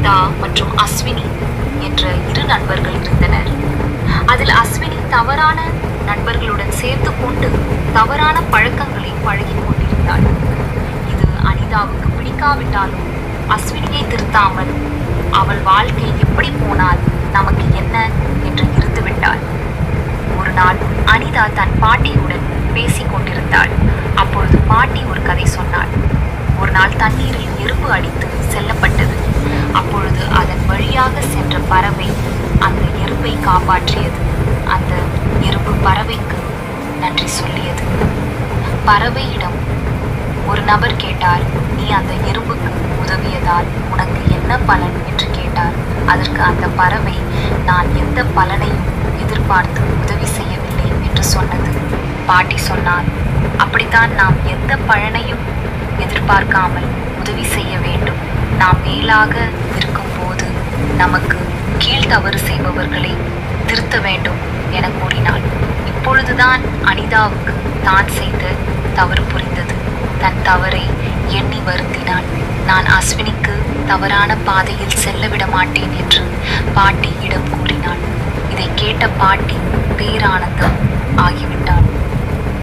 அனிதா மற்றும் அஸ்வினி என்ற இரு நண்பர்கள் இருந்தனர். அதில் அஸ்வினி தவறான நண்பர்களுடன் சேர்த்து கொண்டு தவறான பழக்கங்களை பழகி கொண்டிருந்தாள். இது அனிதாவுக்கு பிடிக்காவிட்டாலும் அஸ்வினியை திருத்தாமல் அவள் வாழ்க்கை எப்படி போனால் நமக்கு என்ன என்று இருந்துவிட்டாள். ஒரு நாள் அனிதா தன் பாட்டியுடன் பேசிக் கொண்டிருந்தாள். அப்பொழுது பாட்டி ஒரு கதை சொன்னாள். ஒரு நாள் தண்ணீரில் எறும்பு அடித்து செல்லப்பட்டது. அப்பொழுது அதன் வழியாக சென்ற பறவை அந்த எறும்பை காப்பாற்றியது. அந்த எறும்பு பறவைக்கு நன்றி சொல்லியது. பறவையிடம் ஒரு நபர் கேட்டார், நீ அந்த எறும்புக்கு உதவியதால் உனக்கு என்ன பலன் என்று கேட்டார். அதற்கு அந்த பறவை, நான் எந்த பலனையும் எதிர்பார்த்து உதவி செய்யவில்லை என்று சொன்னது. பாட்டி சொன்னார், அப்படித்தான் நாம் எந்த பலனையும் எதிர்பார்க்காமல் உதவி செய்ய வேண்டும். நாம் மேலாக இருக்கும்போது நமக்கு கீழ் தவறு செய்பவர்களை திருத்த வேண்டும் என கூறினாள். இப்பொழுதுதான் அனிதாவுக்கு தான் செய்த தவறு புரிந்தது. தன் தவறை எண்ணி வருந்தினாள். நான் அஸ்வினிக்கு தவறான பாதையில் செல்ல விட மாட்டேன் என்று பாட்டியிடம் கூறினாள். இதை கேட்ட பாட்டி பேரானந்தம் ஆகிவிட்டார்.